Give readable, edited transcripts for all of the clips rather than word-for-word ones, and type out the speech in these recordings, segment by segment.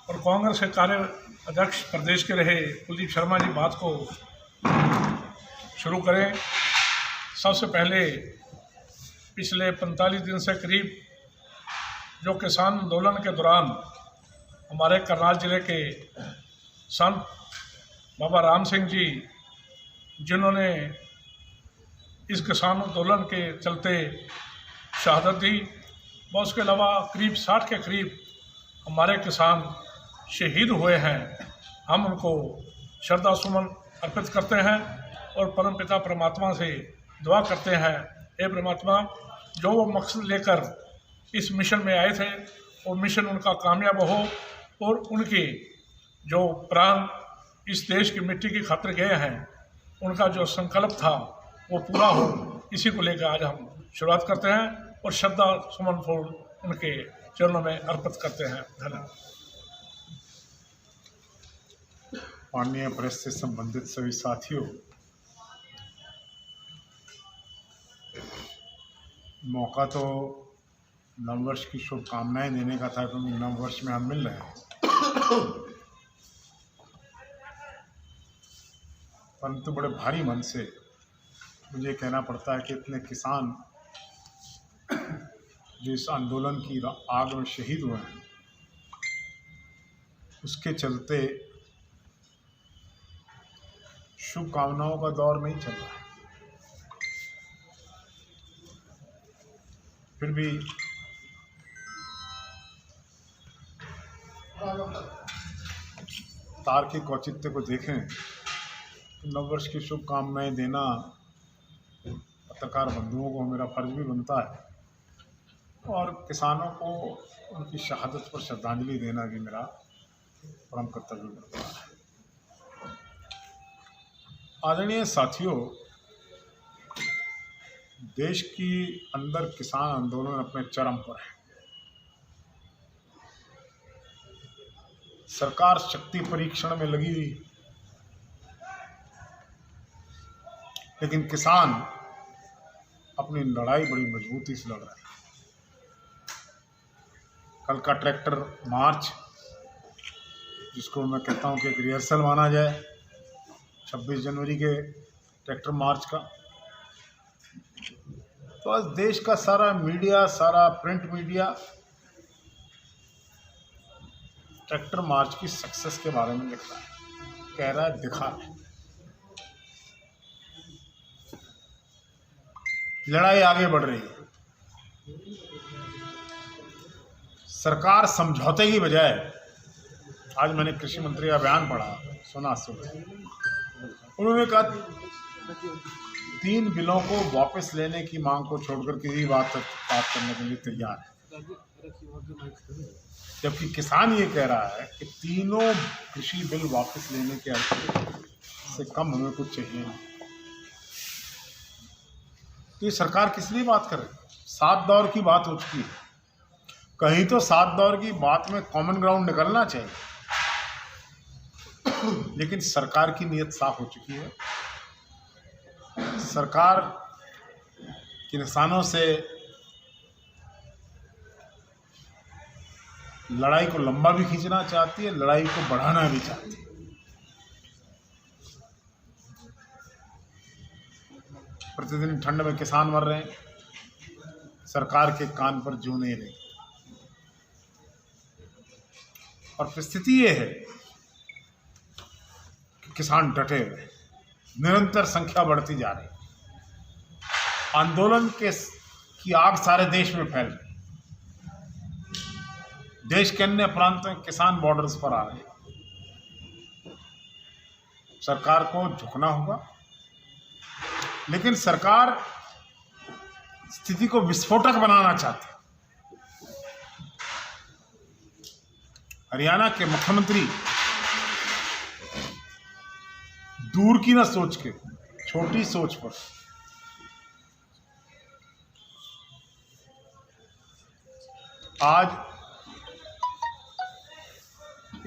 और कांग्रेस के कार्य अध्यक्ष प्रदेश के रहे कुलदीप शर्मा जी बात को शुरू करें। सबसे पहले पिछले 45 दिन से करीब जो किसान आंदोलन के दौरान हमारे करनाल जिले के संत बाबा राम सिंह जी जिन्होंने इस किसान आंदोलन के चलते शहादत दी, व उसके अलावा करीब 60 के करीब हमारे किसान शहीद हुए हैं, हम उनको श्रद्धा सुमन अर्पित करते हैं और परमपिता परमात्मा से दुआ करते हैं, हे परमात्मा जो वो मकसद लेकर इस मिशन में आए थे वो मिशन उनका कामयाब हो और उनके जो प्राण इस देश की मिट्टी की खातिर गए हैं उनका जो संकल्प था वो पूरा हो। इसी को लेकर आज हम शुरुआत करते हैं और श्रद्धा सुमन फूल उनके चरणों में अर्पित करते हैं। धन्यवाद। माननीय प्रेस से संबंधित सभी साथियों, मौका तो नववर्ष की शुभकामनाएं देने का था क्योंकि नववर्ष में हम मिल रहे हैं, परंतु बड़े भारी मन से मुझे कहना पड़ता है कि इतने किसान जो इस आंदोलन की आग में शहीद हुए हैं, उसके चलते शुभकामनाओं का दौर नहीं चल रहा है। फिर भी तार्किक औचित्य को देखें तो नववर्ष की शुभकामनाएं देना पत्रकार बंधुओं को मेरा फर्ज भी बनता है और किसानों को उनकी शहादत पर श्रद्धांजलि देना भी मेरा परम कर्तव्य बनता है। आदरणीय साथियों, देश की अंदर किसान आंदोलन अपने चरम पर है। सरकार शक्ति परीक्षण में लगी हुई, लेकिन किसान अपनी लड़ाई बड़ी मजबूती से लड़ रहे हैं। कल का ट्रैक्टर मार्च, जिसको मैं कहता हूं कि एक रिहर्सल माना जाए 26 जनवरी के ट्रैक्टर मार्च का, तो आज देश का सारा मीडिया, सारा प्रिंट मीडिया ट्रैक्टर मार्च की सक्सेस के बारे में लिख रहा है, कह रहा है, दिखा है। लड़ाई आगे बढ़ रही है। सरकार समझौते की बजाय, आज मैंने कृषि मंत्री का बयान पढ़ा, सुना उन्होंने कहा 3 बिलों को वापस लेने की मांग को छोड़कर किसी बात करने के लिए तैयार है, जबकि किसान ये कह रहा है कि तीनों कृषि बिल वापस लेने के से कम हमें कुछ चाहिए नहीं। तो ये सरकार किस लिए बात कर रही है? 7 दौर की बात हो चुकी है, कहीं तो 7 दौर की बात में कॉमन ग्राउंड निकलना चाहिए, लेकिन सरकार की नीयत साफ हो चुकी है। सरकार किसानों से लड़ाई को लंबा भी खींचना चाहती है, लड़ाई को बढ़ाना भी चाहती है। प्रतिदिन ठंड में किसान मर रहे हैं, सरकार के कान पर जू नहीं रही। और परिस्थिति ये है कि किसान डटे हुए, निरंतर संख्या बढ़ती जा रही, आंदोलन की आग सारे देश में फैल रही, देश के अन्य प्रांतों में किसान बॉर्डर्स पर आ रहे। सरकार को झुकना होगा, लेकिन सरकार स्थिति को विस्फोटक बनाना चाहती है। हरियाणा के मुख्यमंत्री दूर की ना सोच के, छोटी सोच पर आज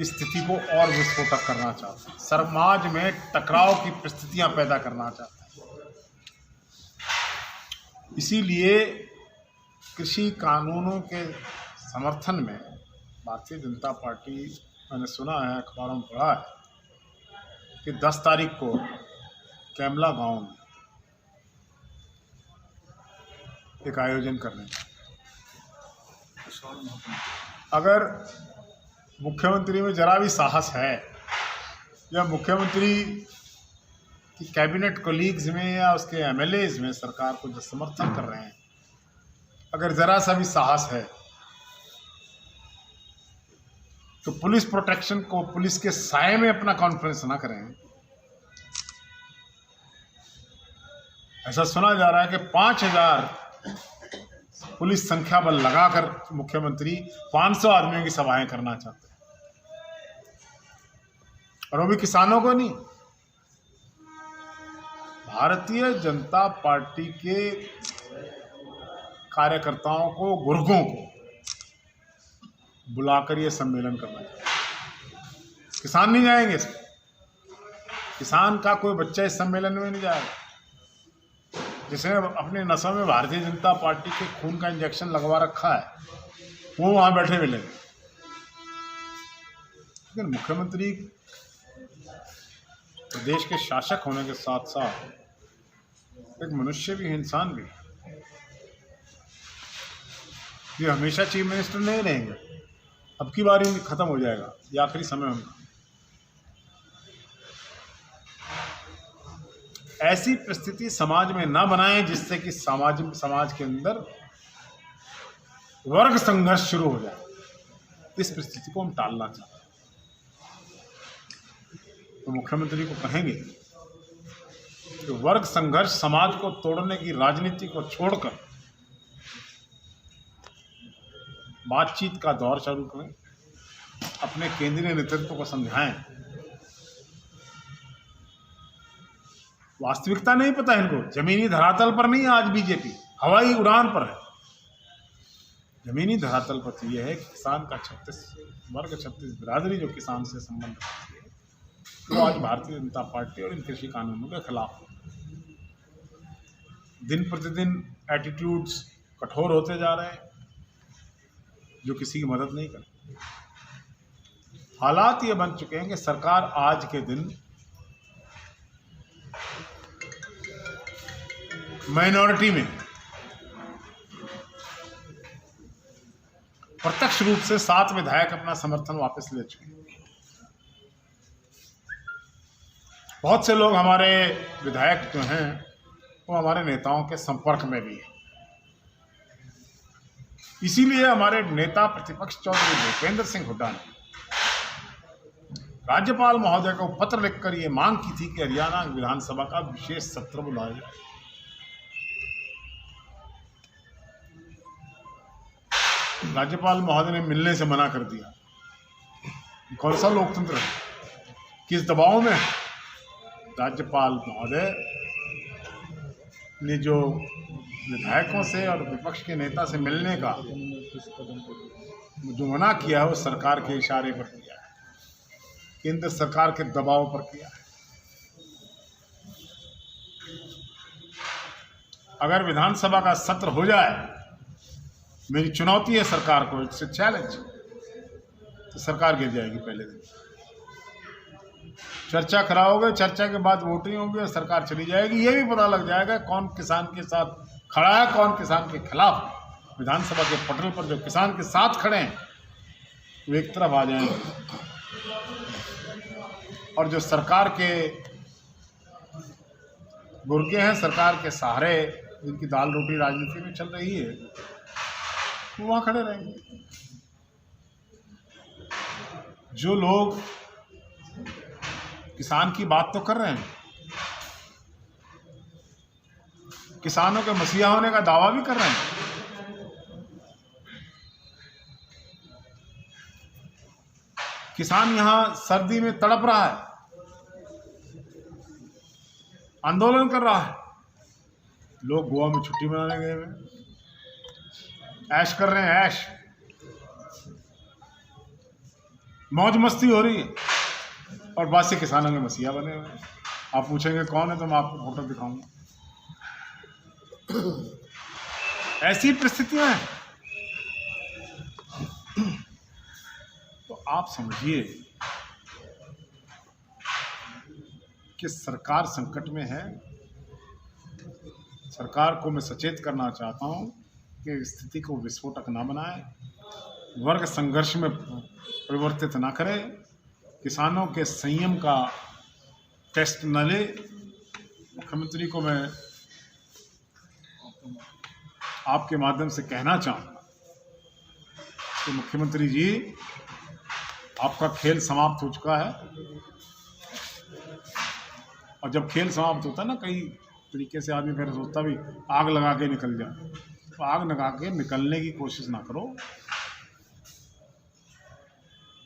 इस स्थिति को और विस्फोटक करना चाहते हैं, समाज में टकराव की परिस्थितियां पैदा करना चाहते हैं। इसीलिए कृषि कानूनों के समर्थन में भारतीय जनता पार्टी मैंने सुना है, अखबारों में पढ़ा है कि 10 तारीख को कैमला गांव में एक आयोजन कर रहे हैं। अगर मुख्यमंत्री में जरा भी साहस है या मुख्यमंत्री की कैबिनेट कोलीग्स में या उसके एमएलएज में सरकार को जो समर्थन कर रहे हैं, अगर जरा सा भी साहस है तो पुलिस प्रोटेक्शन को पुलिस के साए में अपना कॉन्फ्रेंस ना करें। ऐसा सुना जा रहा है कि 5000 पुलिस संख्या बल लगाकर मुख्यमंत्री 500 आदमियों की सभाएं करना चाहते हैं, और वो भी किसानों को नहीं, भारतीय जनता पार्टी के कार्यकर्ताओं को, गुर्गों को बुलाकर ये सम्मेलन करना चाहिए। किसान नहीं जाएंगे इसमें, किसान का कोई बच्चा इस सम्मेलन में नहीं जाएगा। जिसने अपने नसों में भारतीय जनता पार्टी के खून का इंजेक्शन लगवा रखा है वो वहां बैठे मिलेंगे। लेकिन मुख्यमंत्री देश के शासक होने के साथ साथ एक मनुष्य भी, इंसान भी, ये हमेशा चीफ मिनिस्टर नहीं रहेंगे। अब की बारी खत्म हो जाएगा, ये आखिरी समय उनका। ऐसी परिस्थिति समाज में ना बनाएं जिससे कि समाज के अंदर वर्ग संघर्ष शुरू हो जाए। इस परिस्थिति को हम टालना चाहते हैं। तो मुख्यमंत्री को कहेंगे कि वर्ग संघर्ष, समाज को तोड़ने की राजनीति को छोड़कर बातचीत का दौर चालू करें, अपने केंद्रीय नेतृत्व को समझाएं। वास्तविकता नहीं पता इनको, जमीनी धरातल पर नहीं आज बीजेपी हवाई उड़ान पर है। जमीनी धरातल पर तो यह है कि किसान का 36 बिरादरी जो किसान से संबंध रखती है वो आज भारतीय जनता पार्टी और इन कृषि कानूनों के खिलाफ है। दिन प्रतिदिन एटीट्यूड्स कठोर होते जा रहे हैं जो किसी की मदद नहीं करते। हालात ये बन चुके हैं कि सरकार आज के दिन माइनॉरिटी में प्रत्यक्ष रूप से 7 विधायक अपना समर्थन वापस ले चुके हैं। बहुत से लोग हमारे विधायक जो हैं वो हमारे नेताओं के संपर्क में भी हैं। इसीलिए हमारे नेता प्रतिपक्ष चौधरी भूपेंद्र सिंह हुड्डा ने राज्यपाल महोदय को पत्र लिखकर ये मांग की थी कि हरियाणा विधानसभा का विशेष सत्र बुलाया जाए। राज्यपाल महोदय ने मिलने से मना कर दिया। कौन सा लोकतंत्र है, किस दबाव में? राज्यपाल महोदय ने जो विधायकों से और विपक्ष के नेता से मिलने का जो मना किया है वो सरकार के इशारे पर किया है, केंद्र सरकार के दबाव पर किया है। अगर विधानसभा का सत्र हो जाए, मेरी चुनौती है सरकार को, इट्स ए चैलेंज, तो सरकार गिर जाएगी पहले दिन। चर्चा कराओगे, चर्चा के बाद वोटिंग होगी और सरकार चली जाएगी। ये भी पता लग जाएगा कौन किसान के साथ खड़ा है, कौन किसान के खिलाफ। विधानसभा के पटल पर जो किसान के साथ खड़े हैं वो एक तरफ आ जाएंगे, और जो सरकार के गुर्गे हैं, सरकार के सहारे जिनकी दाल रोटी राजनीति में चल रही है, वो वहाँ खड़े रहेंगे। जो लोग किसान की बात तो कर रहे हैं, किसानों के मसीहा होने का दावा भी कर रहे हैं, किसान यहां सर्दी में तड़प रहा है, आंदोलन कर रहा है, लोग गोवा में छुट्टी मनाने गए हुए, ऐश कर रहे हैं, ऐश, मौज मस्ती हो रही है, और बाद से किसानों के मसीहा बने हुए हैं। आप पूछेंगे कौन है तो मैं आपको फोटो दिखाऊंगा। ऐसी परिस्थितियां हैं। तो आप समझिए कि सरकार संकट में है। सरकार को मैं सचेत करना चाहता हूं कि स्थिति को विस्फोटक ना बनाए, वर्ग संघर्ष में परिवर्तित ना करे, किसानों के संयम का टेस्ट न ले। मुख्यमंत्री को मैं आपके माध्यम से कहना चाहूँगा कि मुख्यमंत्री जी, आपका खेल समाप्त हो चुका है। और जब खेल समाप्त होता है ना, कई तरीके से आदमी फिर सोचता भी आग लगा के निकल जाए, तो आग लगा के निकलने की कोशिश ना करो।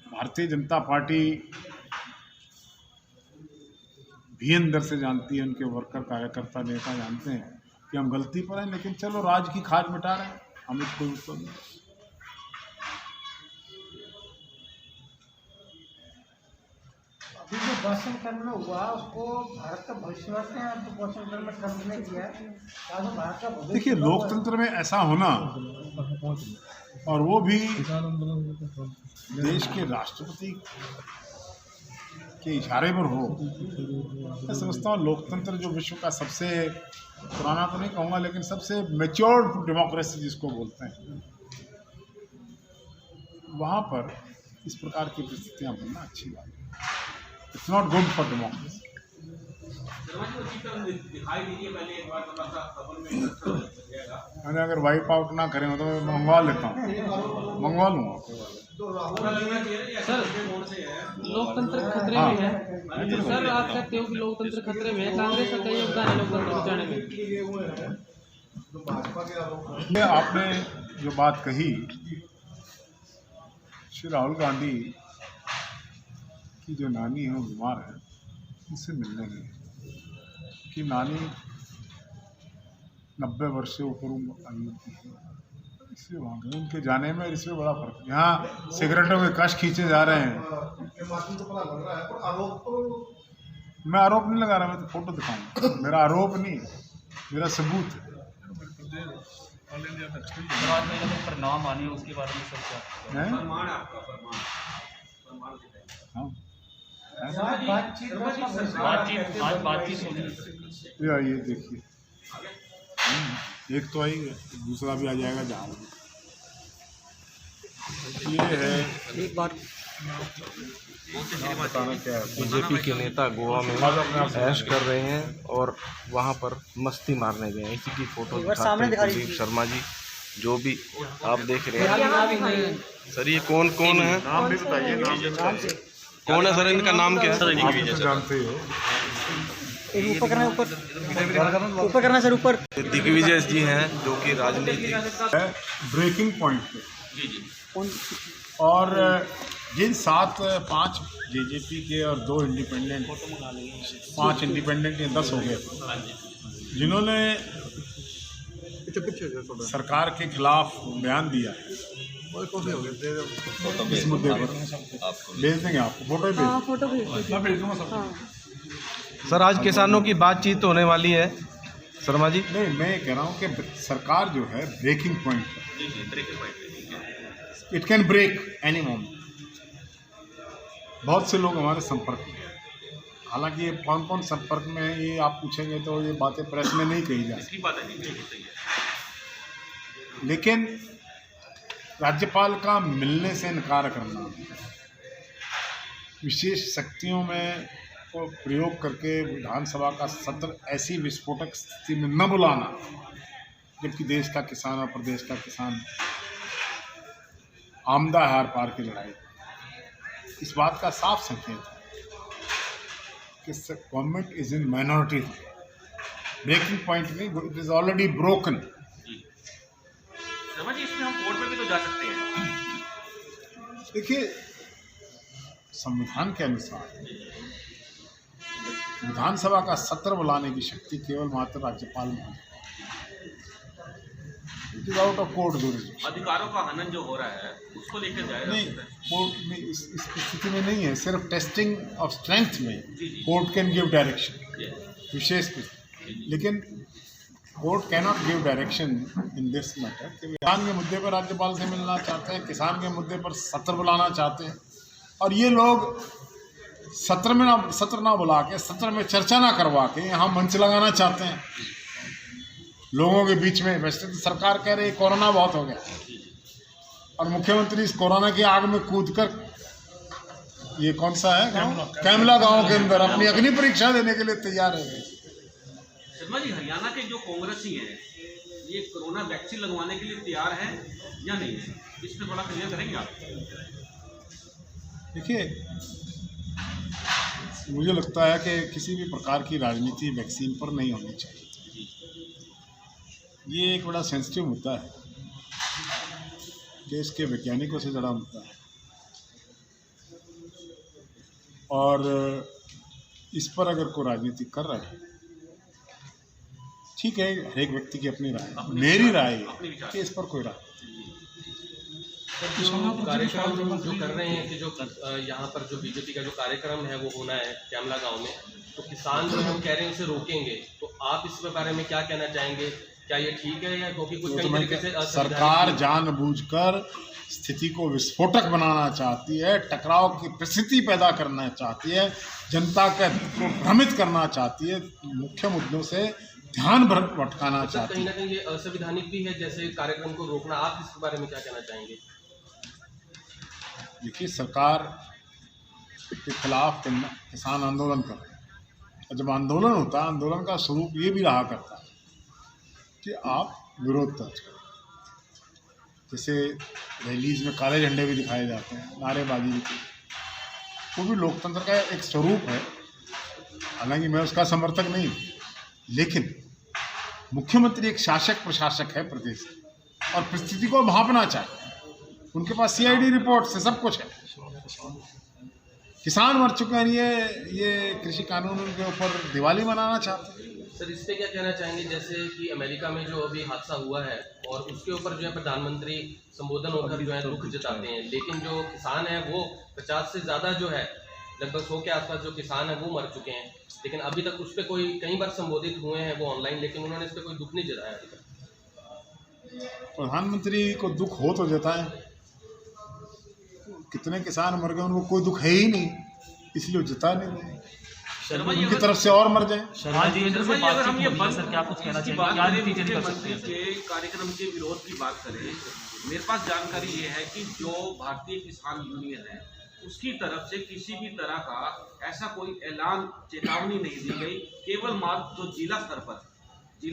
भारतीय जनता पार्टी भी अंदर से जानती है, उनके वर्कर कार्यकर्ता नेता जानते हैं कि हम गलती पर हैं, लेकिन चलो राज की खाज मिटा रहे हैं, हमें कोई मतलब नहीं। अभी जो वॉशिंगटन में हुआ उसको भारत का भविष्यवासी हैं, तो वॉशिंगटन में ट्रम्प ने किया है, तो भारत का भविष्य। देखिए, लोकतंत्र में ऐसा होना, और वो भी देश के राष्ट्रपति के इशारे पर हो, मैं समझता हूँ लोकतंत्र जो विश्व का सबसे पुराना तो नहीं कहूँगा, लेकिन सबसे मैच्योर्ड डेमोक्रेसी जिसको बोलते हैं, वहाँ पर इस प्रकार की परिस्थितियाँ बनना अच्छी बात है। It's not good for democracy. मैंने अगर वाइप आउट ना करें तो मैं मंगवा लेता हूँ, मंगवा लूँगा। सर, लोकतंत्र खतरे में है। सर, आप कहते हो कि लोकतंत्र खतरे में है, कांग्रेस का कई योगदान है लोकतंत्र बचाने में। आपने जो बात कही, श्री राहुल गांधी की जो नानी है वो बीमार है, उनसे मिलने गए कि नानी 90 वर्ष से ऊपर आयु की है, इसलिए वहाँ गए। उनके जाने में इसमें बड़ा फर्क है। यहाँ सिगरेटों के कश खींचे जा रहे हैं। मैं आरोप नहीं लगा रहा, मैं तो फोटो दिखाऊंगा। मेरा आरोप नहीं, मेरा सबूत है। परिणाम आने उसके बारे में सब क्या हाँ, बातचीत होगी। ये देखिए, एक तो आई, दूसरा भी आ जाएगा जहाँ। ये है एक बार बीजेपी के नेता गोवा में ऐश कर रहे हैं और वहां पर मस्ती मारने गए हैं। इसी की फोटो दिखाते हैं कुलदीप शर्मा जी, जो भी आप देख रहे हैं। सर, ये कौन कौन है? नाम भी बताइए, नाम भी बताइए। कौन है सर? इनका नाम क्या है? जानते हो? ऊपर करना, ऊपर करना सर, ऊपर। दिग्विजय जी हैं जो कि राजनीति ब्रेकिंग पॉइंट पे, और जिन 5 जेजेपी के और 2 इंडिपेंडेंट, 5 इंडिपेंडेंट या 10 हो गए, जिन्होंने सरकार के खिलाफ बयान दिया इस मुद्दे पर, भेज देंगे आपको, फोटो भेज दूंगा सब। सर, आज किसानों की बातचीत होने वाली है शर्मा जी। नहीं, मैं ये कह रहा हूँ कि सरकार जो है ब्रेकिंग पॉइंट पर, it can break any moment. बहुत से लोग हमारे संपर्क में हैं, हालांकि ये कौन कौन संपर्क में है ये आप पूछेंगे तो ये बातें प्रेस में नहीं कही जा सकती, लेकिन राज्यपाल का मिलने से इनकार करना, विशेष शक्तियों में को प्रयोग करके विधानसभा का सत्र ऐसी विस्फोटक स्थिति में न बुलाना, जबकि देश का किसान और प्रदेश का किसान आमदा हार पार की लड़ाई, इस बात का साफ संकेत है कि government is in minority. Breaking point नहीं, इट इज ऑलरेडी ब्रोकन। इसमें हम कोर्ट में भी तो जा सकते हैं। देखिए, संविधान के अनुसार विधानसभा का सत्र बुलाने की शक्ति केवल मात्र राज्यपाल में है। It is out of court jurisdiction. अधिकारों का हनन जो हो रहा है उसको लेकर जाएगा नहीं, कोर्ट में इस स्थिति में नहीं है, सिर्फ टेस्टिंग ऑफ स्ट्रेंथ में कोर्ट कैन गिव डायरेक्शन, विशेष, लेकिन court cannot give direction in this matter कि किसान के मुद्दे पर राज्यपाल से मिलना चाहते हैं, किसान के मुद्दे पर सत्र बुलाना चाहते हैं, और ये लोग सत्र ना बुला के, सत्र में चर्चा ना करवा के यहाँ मंच लगाना चाहते हैं लोगों के बीच में। वैसे तो सरकार कह रही है कोरोना बहुत हो गया, और मुख्यमंत्री इस कोरोना की आग में कूदकर, ये कौन सा है कैमला गांव के अंदर अपनी अग्नि परीक्षा देने के लिए तैयार है। शर्मा जी, हरियाणा के जो कांग्रेसी हैं ये कोरोना वैक्सीन लगवाने के लिए तैयार हैं या नहीं है, इस पर थोड़ा क्लियर करेंगे आप? देखिए, मुझे लगता है कि किसी भी प्रकार की राजनीति वैक्सीन पर नहीं होनी चाहिए। ये एक बड़ा सेंसिटिव मुद्दा है, देश के वैज्ञानिकों से जुड़ा मुद्दा है, और इस पर अगर कोई राजनीति कर रहा है, ठीक है, हर एक व्यक्ति की अपनी राय, मेरी राय है कि इस पर कोई राय कार्यक्रम जो कर रहे हैं कि जो यहाँ पर जो बीजेपी का जो कार्यक्रम है वो होना है कैमला गांव में, तो किसान जो हम कह रहे हैं उसे रोकेंगे, तो आप इस बारे में क्या कहना चाहेंगे? क्या ये ठीक है या क्योंकि कुछ कई तरीके से सरकार जानबूझकर स्थिति को विस्फोटक बनाना चाहती है, टकराव की परिस्थिति पैदा करना चाहती है, जनता को भ्रमित करना चाहती है, मुख्य मुद्दों से ध्यान भटकाना चाहती है। कहीं ना कहीं ये असंवैधानिक भी है जैसे कार्यक्रम को रोकना, आप इसके बारे में क्या कहना चाहेंगे? देखिए, सरकार के खिलाफ किसान आंदोलन कर रहे हैं, और जब आंदोलन होता है, आंदोलन का स्वरूप ये भी रहा करता है कि आप विरोध दर्ज करें। जैसे रैलीज में काले झंडे भी दिखाए जाते हैं, नारेबाजी भी, वो भी लोकतंत्र का एक स्वरूप है। हालांकि मैं उसका समर्थक नहीं हूँ, लेकिन मुख्यमंत्री एक शासक प्रशासक है प्रदेश का, और परिस्थिति को भांपना चाहिए। उनके पास सीआईडी रिपोर्ट से सब कुछ है। किसान मर चुके हैं, ये कृषि कानून के ऊपर दिवाली मनाना चाहते हैं। सर, इस पे क्या कहना चाहेंगे? जैसे कि अमेरिका में जो अभी हादसा हुआ है और उसके ऊपर जो है प्रधानमंत्री संबोधन होकर जो है दुख जताते हैं, लेकिन जो किसान है वो 50 से ज़्यादा जो है लगभग 100 के आसपास जो किसान है वो मर चुके हैं, लेकिन अभी तक उस पर कोई कई बार संबोधित हुए हैं वो ऑनलाइन, लेकिन उन्होंने इस पर कोई दुख नहीं जताया अभी तक। प्रधानमंत्री को दुख हो तो जताए, कितने किसान मर गए उनको कोई दुख है ही नहीं, इसलिए वो जता नहीं रहे, उनकी तरफ से और मर जाए। अगर हम ये कार्यक्रम के विरोध की बात करें, मेरे पास जानकारी ये है कि जो भारतीय किसान यूनियन है उसकी तरफ से किसी भी तरह का ऐसा कोई ऐलान, चेतावनी नहीं दी गई। केवल मात्र जो जिला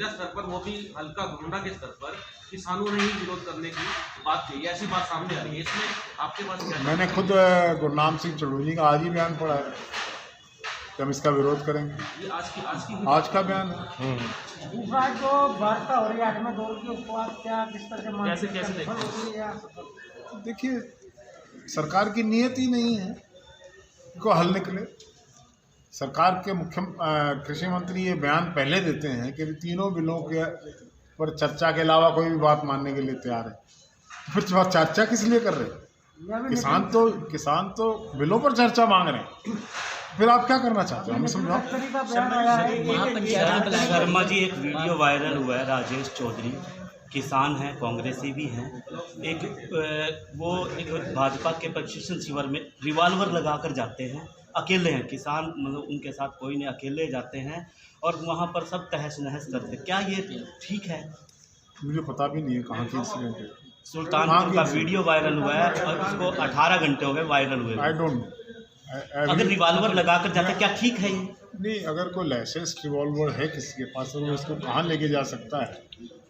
स्तर पर वो भी हल्का घुंडा के स्तर पर किसानों ने ही विरोध करने की बात कही, ऐसी बात सामने आ रही है। इसमें आपके पास क्या? मैंने खुद गुरनाम सिंह चड़ूनी का आज ही बयान पढ़ा है कि हम इसका विरोध करेंगे। ये आज का बयान है। दूसरा जो वार्ता हो रही है 8वें दौर की, उसको आप क्या किस तरह से कैसे देखते हैं? देखिए, सरकार की नीयत ही नहीं है को हल निकले। सरकार के मुख्य कृषि मंत्री ये बयान पहले देते हैं कि तीनों बिलों के पर चर्चा के अलावा कोई भी बात मानने के लिए तैयार है, फिर चर्चा किस लिए कर रहे हैं? किसान तो बिलों पर चर्चा मांग रहे हैं, फिर आप क्या करना चाहते हो हमें समझाओ। शर्मा जी, एक वीडियो वायरल हुआ है, राजेश चौधरी किसान हैं, कांग्रेसी भी हैं, वो एक भाजपा के प्रशिक्षण शिविर में रिवॉल्वर लगाकर जाते हैं, अकेले हैं किसान, मतलब उनके साथ कोई नहीं, अकेले जाते हैं और वहाँ पर सब तहस नहस करते। क्या ये ठीक है? मुझे पता भी नहीं है कहाँ की इंसिडेंट है। सुल्तानपुर का वीडियो वायरल हुआ है और उसको 18 घंटे हो गए वायरल हुए। आई डोंट नो, अगर रिवॉल्वर लगाकर जाते क्या ठीक है ये? नहीं, अगर कोई लाइसेंस रिवॉल्वर है किसी के पास और वो इसको कहाँ लेके जा सकता है,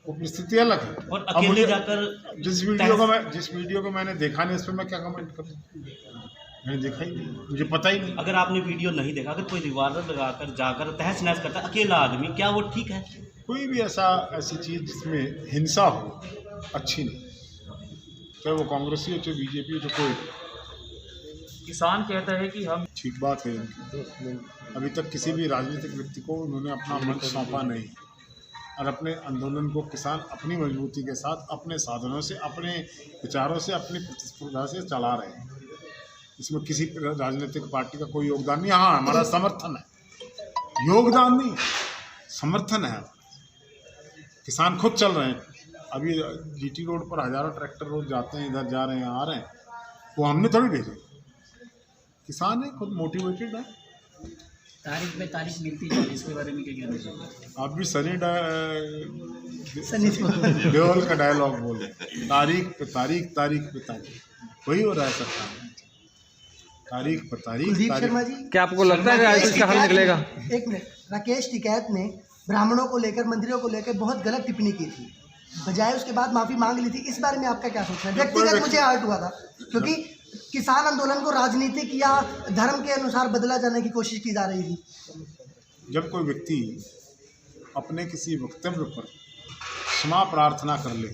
वो परिस्थिति अलग है। और अकेले जाकर जिस वीडियो को मैंने देखा नहीं, इस पर मैं क्या कमेंट करूँ? मैंने देखा ही नहीं, मुझे पता ही नहीं। अगर आपने वीडियो नहीं देखा, अगर कोई रिवॉल्वर लगाकर जाकर तहस नहस करता है अकेला आदमी, क्या वो ठीक है? कोई भी ऐसी चीज़ जिसमें हिंसा हो अच्छी नहीं, चाहे वो कांग्रेसी हो चाहे बीजेपी हो, तो कोई किसान कहता है कि हम ठीक बात है इनकी। अभी तक किसी भी राजनीतिक व्यक्ति को उन्होंने अपना मंच सौंपा नहीं, और अपने आंदोलन को किसान अपनी मजबूती के साथ, अपने साधनों से, अपने विचारों से, अपनी प्रतिस्पर्धा से चला रहे हैं। इसमें किसी राजनीतिक पार्टी का कोई योगदान नहीं। हाँ, हमारा समर्थन है, योगदान नहीं, समर्थन है। किसान खुद चल रहे हैं। अभी जीटी रोड पर हज़ारों ट्रैक्टर रोज जाते हैं, इधर जा रहे हैं, आ रहे हैं, वो हमने थोड़ी भेजे, किसान है, खुद मोटिवेटेड है। तारीख पे तारीख मिलती है, इसके बारे में क्या कहना चाहिए? आप भी सनी देओल का डायलॉग बोले, तारीख पे तारीख, तारीख पे तारीख, वही हो रहा है सरकार में, तारीख पे तारीख। कुलदीप शर्मा जी, क्या आपको लगता है कि आज इसका हल निकलेगा? एक मिनट, राकेश टिकैत ने ब्राह्मणों को लेकर, मंदिरों को लेकर बहुत गलत टिप्पणी की थी, बजाय उसके बाद माफी मांग ली थी। इस बारे में आपका क्या सोचना है? व्यक्तिगत मुझे हर्ट हुआ था, क्योंकि किसान आंदोलन को राजनीतिक या धर्म के अनुसार बदला जाने की कोशिश की जा रही थी। जब कोई व्यक्ति अपने किसी वक्तव्य पर क्षमा प्रार्थना कर ले,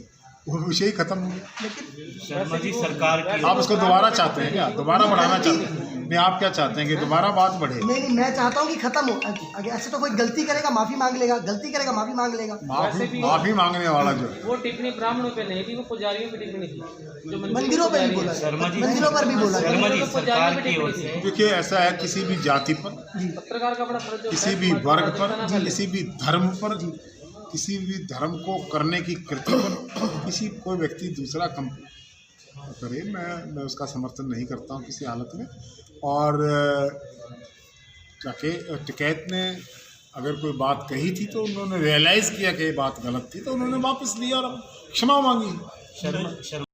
वो विषय ही खत्म हो गया। लेकिन शर्मा जी, सरकार की आप उसको दोबारा चाहते हैं क्या? दोबारा बढ़ाना चाहते हैं? नहीं, आप क्या चाहते हैं कि दोबारा बात बढ़े? नहीं, मैं चाहता हूँ कि खत्म हो। अगर ऐसे तो कोई गलती करेगा माफी मांग लेगा, गलती करेगा माफी मांग लेगा। माफी मांगने वाला जो है, वो टिप्पणी ब्राह्मणों पे नहीं थी, वो पुजारियों पे टिप्पणी थी, जो मंदिरों पर भी बोला, शर्मा जी, मंदिरों पर भी बोला। शर्मा जी, सरकार की ओर से देखिए ऐसा है, किसी भी जाति पर, पत्रकार का बड़ा फर्ज होता है, किसी भी वर्ग पर, किसी भी धर्म पर, किसी भी धर्म को करने की कृति पर किसी कोई व्यक्ति दूसरा कम करे, मैं उसका समर्थन नहीं करता हूँ किसी हालत में। और टिकैत ने अगर कोई बात कही थी तो उन्होंने रियलाइज़ किया कि ये बात गलत थी, तो उन्होंने वापस लिया और क्षमा मांगी। शर्मा